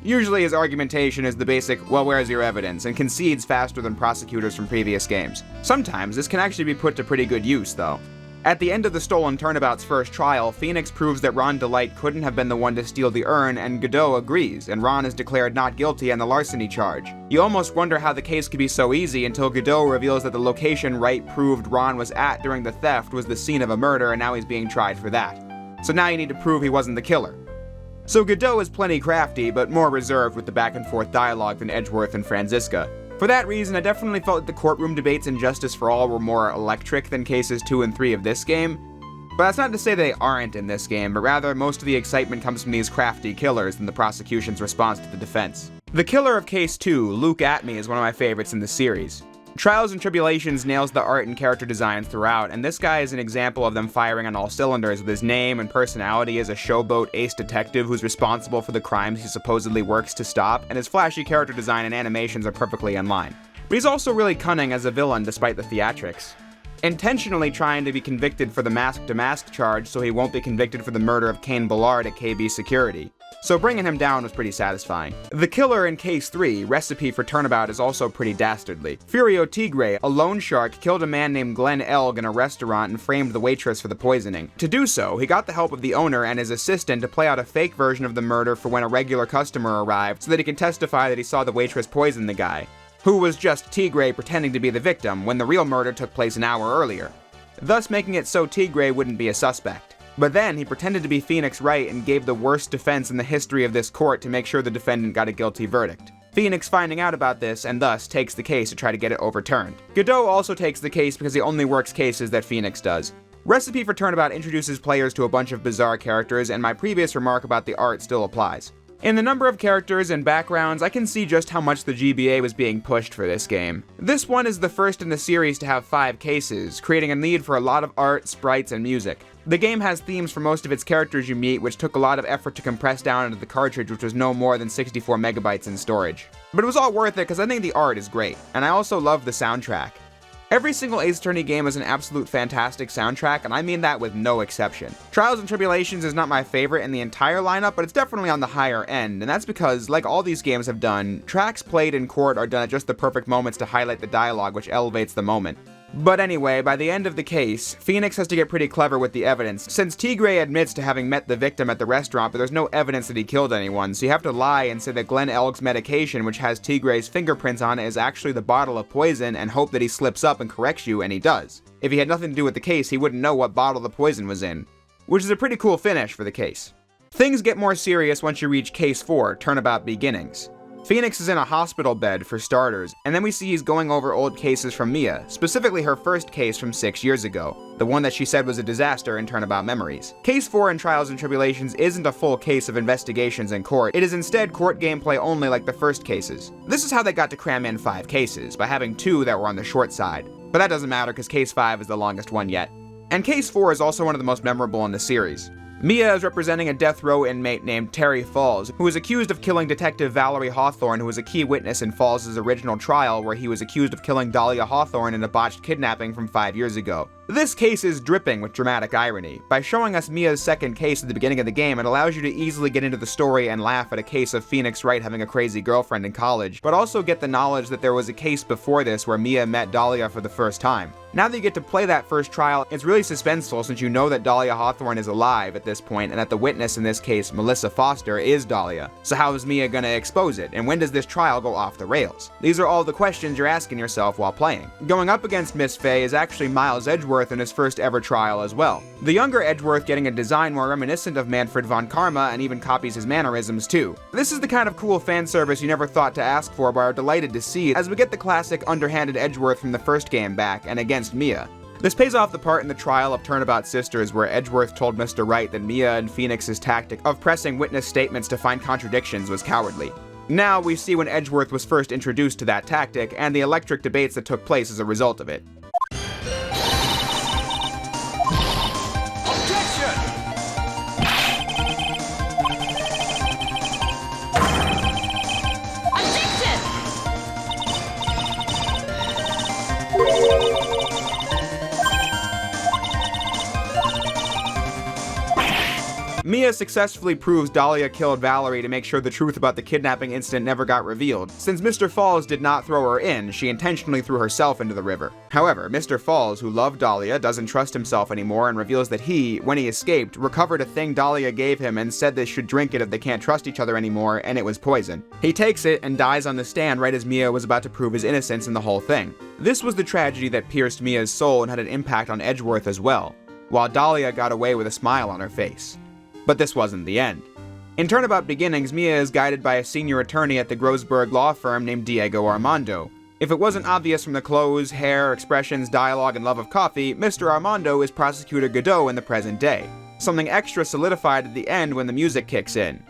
Usually his argumentation is the basic, well, where's your evidence, and concedes faster than prosecutors from previous games. Sometimes this can actually be put to pretty good use, though. At the end of the Stolen Turnabout's first trial, Phoenix proves that Ron Delight couldn't have been the one to steal the urn, and Godot agrees, and Ron is declared not guilty on the larceny charge. You almost wonder how the case could be so easy until Godot reveals that the location Wright proved Ron was at during the theft was the scene of a murder, and now he's being tried for that. So now you need to prove he wasn't the killer. So Godot is plenty crafty, but more reserved with the back and forth dialogue than Edgeworth and Franziska. For that reason, I definitely felt that the courtroom debates in Justice for All were more electric than cases 2 and 3 of this game. But that's not to say they aren't in this game, but rather most of the excitement comes from these crafty killers than the prosecution's response to the defense. The killer of Case 2, Luke Atme, is one of my favorites in the series. Trials and Tribulations nails the art and character design throughout, and this guy is an example of them firing on all cylinders with his name and personality as a showboat ace detective who's responsible for the crimes he supposedly works to stop, and his flashy character design and animations are perfectly in line. But he's also really cunning as a villain despite the theatrics. Intentionally trying to be convicted for the Mask to Mask charge so he won't be convicted for the murder of Kane Ballard at KB Security. so bringing him down was pretty satisfying. The killer in Case 3, Recipe for Turnabout, is also pretty dastardly. Furio Tigre, a loan shark, killed a man named Glenn Elg in a restaurant and framed the waitress for the poisoning. To do so, he got the help of the owner and his assistant to play out a fake version of the murder for when a regular customer arrived so that he can testify that he saw the waitress poison the guy, who was just Tigre pretending to be the victim when the real murder took place an hour earlier, thus making it so Tigre wouldn't be a suspect. But then he pretended to be Phoenix Wright and gave the worst defense in the history of this court to make sure the defendant got a guilty verdict. Phoenix finding out about this and thus takes the case to try to get it overturned. Godot also takes the case because he only works cases that Phoenix does. Recipe for Turnabout introduces players to a bunch of bizarre characters, and my previous remark about the art still applies. In the number of characters and backgrounds, I can see just how much the GBA was being pushed for this game. This one is the first in the series to have 5 cases, creating a need for a lot of art, sprites, and music. The game has themes for most of its characters you meet, which took a lot of effort to compress down into the cartridge, which was no more than 64 megabytes in storage. But it was all worth it because I think the art is great, and I also love the soundtrack. Every single Ace Attorney game has an absolute fantastic soundtrack, and I mean that with no exception. Trials and Tribulations is not my favorite in the entire lineup, but it's definitely on the higher end, and that's because, like all these games have done, tracks played in court are done at just the perfect moments to highlight the dialogue, which elevates the moment. But anyway, by the end of the case, Phoenix has to get pretty clever with the evidence, since Tigre admits to having met the victim at the restaurant, but there's no evidence that he killed anyone, so you have to lie and say that Glenn Elg's medication, which has Tigre's fingerprints on it, is actually the bottle of poison, and hope that he slips up and corrects you, and he does. If he had nothing to do with the case, he wouldn't know what bottle the poison was in, which is a pretty cool finish for the case. Things get more serious once you reach Case 4, Turnabout Beginnings. Phoenix is in a hospital bed, for starters, and then we see he's going over old cases from Mia, specifically her first case from 6 years ago, the one that she said was a disaster in Turnabout Memories. Case 4 in Trials and Tribulations isn't a full case of investigations in court, it is instead court gameplay only like the first cases. This is how they got to cram in 5 cases, by having 2 that were on the short side. But that doesn't matter because Case 5 is the longest one yet. And Case 4 is also one of the most memorable in the series. Mia is representing a death row inmate named Terry Falls, who is accused of killing Detective Valerie Hawthorne, who was a key witness in Falls' original trial where he was accused of killing Dahlia Hawthorne in a botched kidnapping from 5 years ago. This case is dripping with dramatic irony. By showing us Mia's second case at the beginning of the game, it allows you to easily get into the story and laugh at a case of Phoenix Wright having a crazy girlfriend in college, but also get the knowledge that there was a case before this where Mia met Dahlia for the first time. Now that you get to play that first trial, it's really suspenseful since you know that Dahlia Hawthorne is alive at this point and that the witness in this case, Melissa Foster, is Dahlia. So how is Mia gonna expose it? And when does this trial go off the rails? These are all the questions you're asking yourself while playing. Going up against Miss Faye is actually Miles Edgeworth in his first ever trial as well. The younger Edgeworth getting a design more reminiscent of Manfred von Karma and even copies his mannerisms too. This is the kind of cool fan service you never thought to ask for but are delighted to see as we get the classic underhanded Edgeworth from the first game back and against Mia. This pays off the part in the trial of Turnabout Sisters where Edgeworth told Mr. Wright that Mia and Phoenix's tactic of pressing witness statements to find contradictions was cowardly. Now we see when Edgeworth was first introduced to that tactic and the electric debates that took place as a result of it. Mia successfully proves Dahlia killed Valerie to make sure the truth about the kidnapping incident never got revealed. Since Mr. Falls did not throw her in, she intentionally threw herself into the river. However, Mr. Falls, who loved Dahlia, doesn't trust himself anymore and reveals that he, when he escaped, recovered a thing Dahlia gave him and said they should drink it if they can't trust each other anymore, and it was poison. He takes it and dies on the stand right as Mia was about to prove his innocence in the whole thing. This was the tragedy that pierced Mia's soul and had an impact on Edgeworth as well, while Dahlia got away with a smile on her face. But this wasn't the end. In Turnabout Beginnings, Mia is guided by a senior attorney at the Grossberg law firm named Diego Armando. If it wasn't obvious from the clothes, hair, expressions, dialogue, and love of coffee, Mr. Armando is Prosecutor Godot in the present day. Something extra solidified at the end when the music kicks in.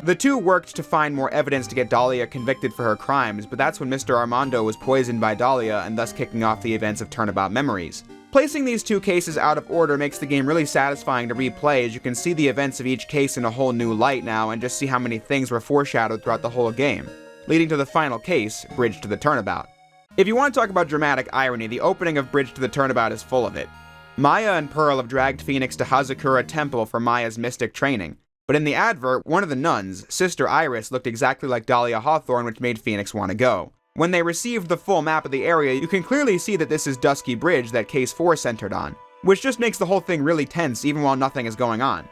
The two worked to find more evidence to get Dahlia convicted for her crimes, but that's when Mr. Armando was poisoned by Dahlia and thus kicking off the events of Turnabout Memories. Placing these two cases out of order makes the game really satisfying to replay, as you can see the events of each case in a whole new light now and just see how many things were foreshadowed throughout the whole game, leading to the final case, Bridge to the Turnabout. If you want to talk about dramatic irony, the opening of Bridge to the Turnabout is full of it. Maya and Pearl have dragged Phoenix to Hazakura Temple for Maya's mystic training. But in the advert, one of the nuns, Sister Iris, looked exactly like Dahlia Hawthorne, which made Phoenix want to go. When they received the full map of the area, you can clearly see that this is Dusky Bridge that Case 4 centered on, which just makes the whole thing really tense even while nothing is going on.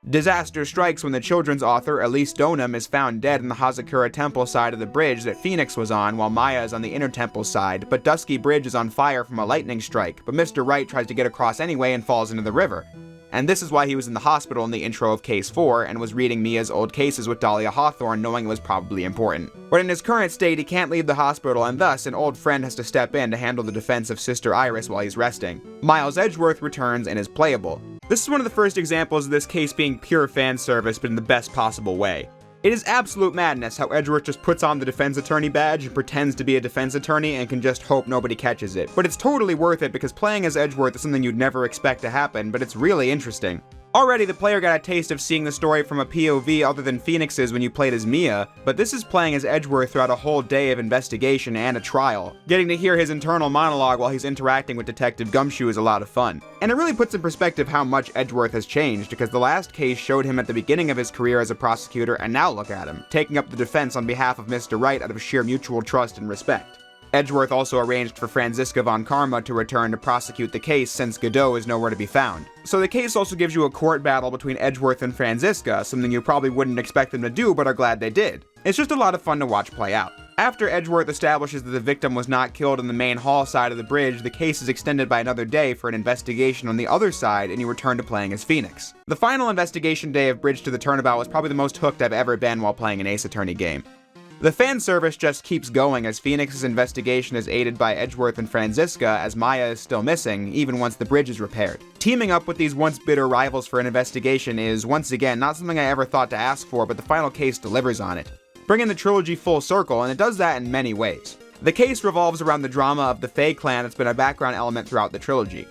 Disaster strikes when the children's author, Elise Donham, is found dead in the Hazakura Temple side of the bridge that Phoenix was on, while Maya is on the inner temple side, but Dusky Bridge is on fire from a lightning strike, but Mr. Wright tries to get across anyway and falls into the river. And this is why he was in the hospital in the intro of Case 4 and was reading Mia's old cases with Dahlia Hawthorne, knowing it was probably important. But in his current state, he can't leave the hospital, and thus an old friend has to step in to handle the defense of Sister Iris while he's resting. Miles Edgeworth returns and is playable. This is one of the first examples of this case being pure fan service, but in the best possible way. It is absolute madness how Edgeworth just puts on the defense attorney badge and pretends to be a defense attorney and can just hope nobody catches it. But it's totally worth it because playing as Edgeworth is something you'd never expect to happen, but it's really interesting. Already, the player got a taste of seeing the story from a POV other than Phoenix's when you played as Mia, but this is playing as Edgeworth throughout a whole day of investigation and a trial. Getting to hear his internal monologue while he's interacting with Detective Gumshoe is a lot of fun. And it really puts in perspective how much Edgeworth has changed, because the last case showed him at the beginning of his career as a prosecutor, and now look at him, taking up the defense on behalf of Mr. Wright out of sheer mutual trust and respect. Edgeworth also arranged for Franziska von Karma to return to prosecute the case since Godot is nowhere to be found. So the case also gives you a court battle between Edgeworth and Franziska, something you probably wouldn't expect them to do but are glad they did. It's just a lot of fun to watch play out. After Edgeworth establishes that the victim was not killed in the main hall side of the bridge, the case is extended by another day for an investigation on the other side, and you return to playing as Phoenix. The final investigation day of Bridge to the Turnabout was probably the most hooked I've ever been while playing an Ace Attorney game. The fan service just keeps going as Phoenix's investigation is aided by Edgeworth and Franziska, as Maya is still missing, even once the bridge is repaired. Teaming up with these once bitter rivals for an investigation is, once again, not something I ever thought to ask for, but the final case delivers on it, bringing the trilogy full circle, and it does that in many ways. The case revolves around the drama of the Fae clan that's been a background element throughout the trilogy.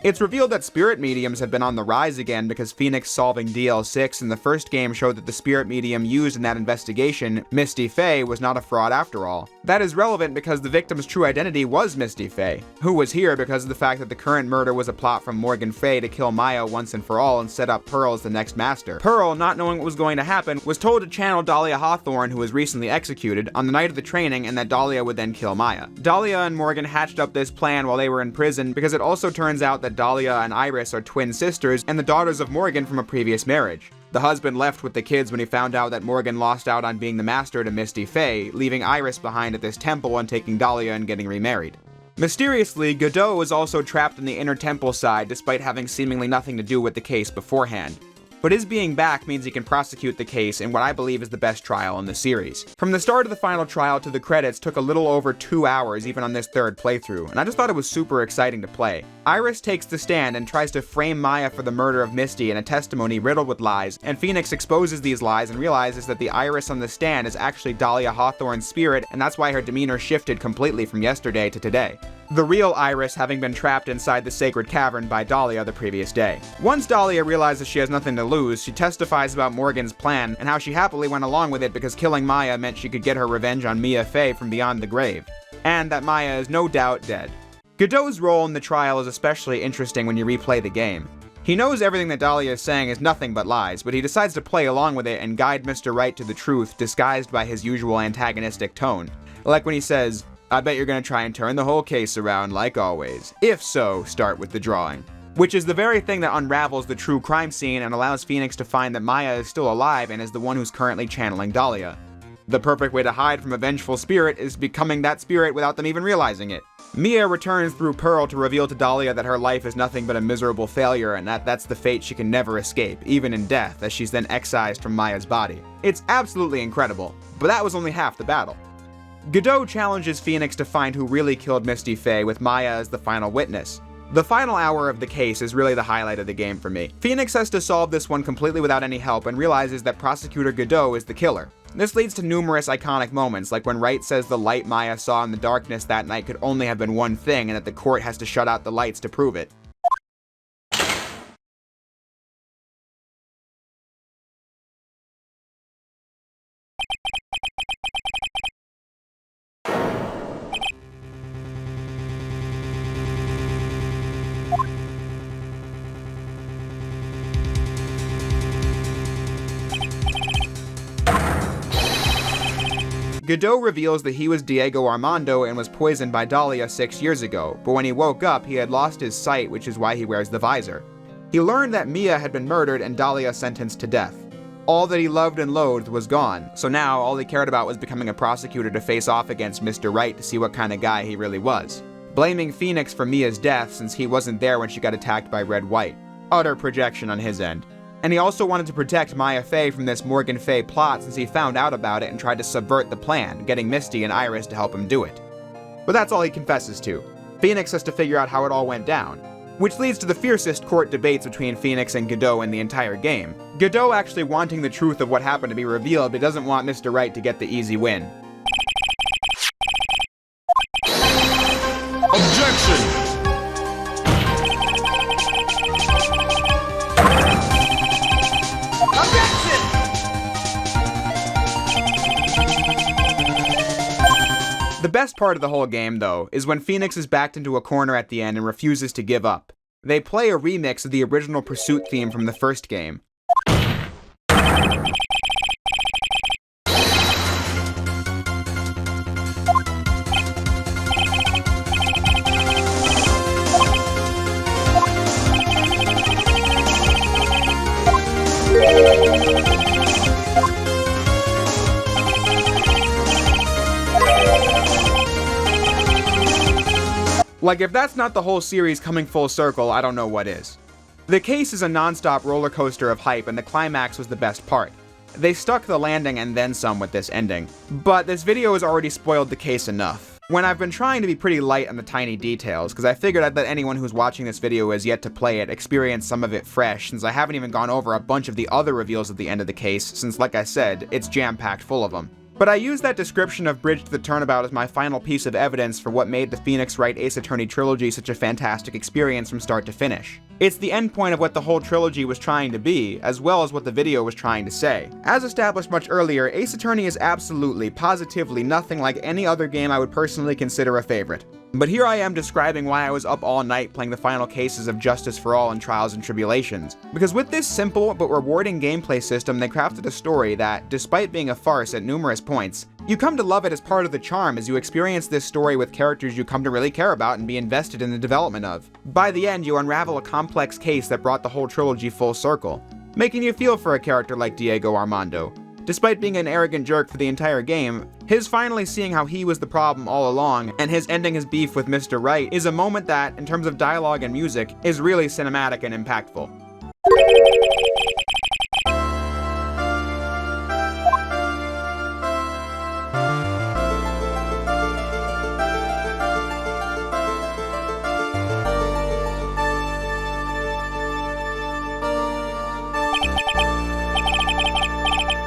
It's revealed that spirit mediums have been on the rise again because Phoenix solving DL6 in the first game showed that the spirit medium used in that investigation, Misty Fae, was not a fraud after all. That is relevant because the victim's true identity was Misty Fae, who was here because of the fact that the current murder was a plot from Morgan Fae to kill Maya once and for all and set up Pearl as the next master. Pearl, not knowing what was going to happen, was told to channel Dahlia Hawthorne, who was recently executed, on the night of the training, and that Dahlia would then kill Maya. Dahlia and Morgan hatched up this plan while they were in prison because it also turns out that Dahlia and Iris are twin sisters and the daughters of Morgan from a previous marriage. The husband left with the kids when he found out that Morgan lost out on being the master to Misty Fae, leaving Iris behind at this temple and taking Dahlia and getting remarried. Mysteriously, Godot was also trapped in the inner temple side despite having seemingly nothing to do with the case beforehand. But his being back means he can prosecute the case in what I believe is the best trial in the series. From the start of the final trial to the credits took a little over 2 hours even on this third playthrough, and I just thought it was super exciting to play. Iris takes the stand and tries to frame Maya for the murder of Misty in a testimony riddled with lies, and Phoenix exposes these lies and realizes that the Iris on the stand is actually Dahlia Hawthorne's spirit, and that's why her demeanor shifted completely from yesterday to today. The real Iris having been trapped inside the sacred cavern by Dahlia the previous day. Once Dahlia realizes she has nothing to lose, she testifies about Morgan's plan and how she happily went along with it because killing Maya meant she could get her revenge on Mia Fae from beyond the grave, and that Maya is no doubt dead. Godot's role in the trial is especially interesting when you replay the game. He knows everything that Dahlia is saying is nothing but lies, but he decides to play along with it and guide Mr. Wright to the truth disguised by his usual antagonistic tone. Like when he says, "I bet you're gonna try and turn the whole case around like always. If so, start with the drawing." Which is the very thing that unravels the true crime scene and allows Phoenix to find that Maya is still alive and is the one who's currently channeling Dahlia. The perfect way to hide from a vengeful spirit is becoming that spirit without them even realizing it. Mia returns through Pearl to reveal to Dahlia that her life is nothing but a miserable failure and that's the fate she can never escape, even in death, as she's then excised from Maya's body. It's absolutely incredible, but that was only half the battle. Godot challenges Phoenix to find who really killed Misty Fae with Maya as the final witness. The final hour of the case is really the highlight of the game for me. Phoenix has to solve this one completely without any help and realizes that Prosecutor Godot is the killer. This leads to numerous iconic moments, like when Wright says the light Maya saw in the darkness that night could only have been one thing and that the court has to shut out the lights to prove it. Godot reveals that he was Diego Armando and was poisoned by Dahlia 6 years ago, but when he woke up, he had lost his sight, which is why he wears the visor. He learned that Mia had been murdered and Dahlia sentenced to death. All that he loved and loathed was gone, so now all he cared about was becoming a prosecutor to face off against Mr. Wright to see what kind of guy he really was. Blaming Phoenix for Mia's death since he wasn't there when she got attacked by Red White. Utter projection on his end. And he also wanted to protect Maya Fey from this Morgan Fey plot since he found out about it and tried to subvert the plan, getting Misty and Iris to help him do it. But that's all he confesses to. Phoenix has to figure out how it all went down, which leads to the fiercest court debates between Phoenix and Godot in the entire game. Godot actually wanting the truth of what happened to be revealed, but doesn't want Mr. Wright to get the easy win. Objection! The best part of the whole game, though, is when Phoenix is backed into a corner at the end and refuses to give up. They play a remix of the original Pursuit theme from the first game. Like, if that's not the whole series coming full circle, I don't know what is. The case is a non-stop roller coaster of hype, and the climax was the best part. They stuck the landing and then some with this ending. But this video has already spoiled the case enough. When I've been trying to be pretty light on the tiny details, because I figured I'd let anyone who's watching this video who has yet to play it experience some of it fresh, since I haven't even gone over a bunch of the other reveals at the end of the case, since like I said, it's jam-packed full of them. But I use that description of Bridge to the Turnabout as my final piece of evidence for what made the Phoenix Wright Ace Attorney trilogy such a fantastic experience from start to finish. It's the endpoint of what the whole trilogy was trying to be, as well as what the video was trying to say. As established much earlier, Ace Attorney is absolutely, positively nothing like any other game I would personally consider a favorite. But here I am describing why I was up all night playing the final cases of Justice for All and Trials and Tribulations. Because with this simple but rewarding gameplay system, they crafted a story that, despite being a farce at numerous points, you come to love it as part of the charm as you experience this story with characters you come to really care about and be invested in the development of. By the end, you unravel a complex case that brought the whole trilogy full circle, making you feel for a character like Diego Armando. Despite being an arrogant jerk for the entire game, his finally seeing how he was the problem all along, and his ending his beef with Mr. Wright, is a moment that, in terms of dialogue and music, is really cinematic and impactful.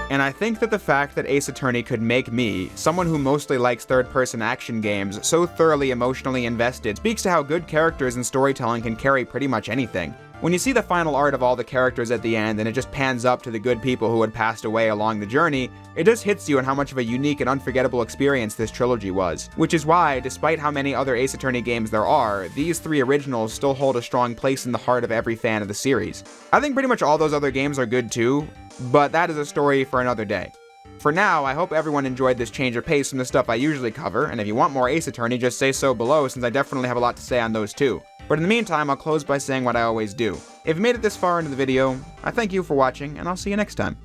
And I think that the fact that Ace Attorney could make me, someone who mostly likes third-person action games, so thoroughly emotionally invested speaks to how good characters and storytelling can carry pretty much anything. When you see the final art of all the characters at the end and it just pans up to the good people who had passed away along the journey, it just hits you on how much of a unique and unforgettable experience this trilogy was. Which is why, despite how many other Ace Attorney games there are, these three originals still hold a strong place in the heart of every fan of the series. I think pretty much all those other games are good too, but that is a story for another day. For now, I hope everyone enjoyed this change of pace from the stuff I usually cover, and if you want more Ace Attorney, just say so below since I definitely have a lot to say on those too. But in the meantime, I'll close by saying what I always do. If you made it this far into the video, I thank you for watching, and I'll see you next time.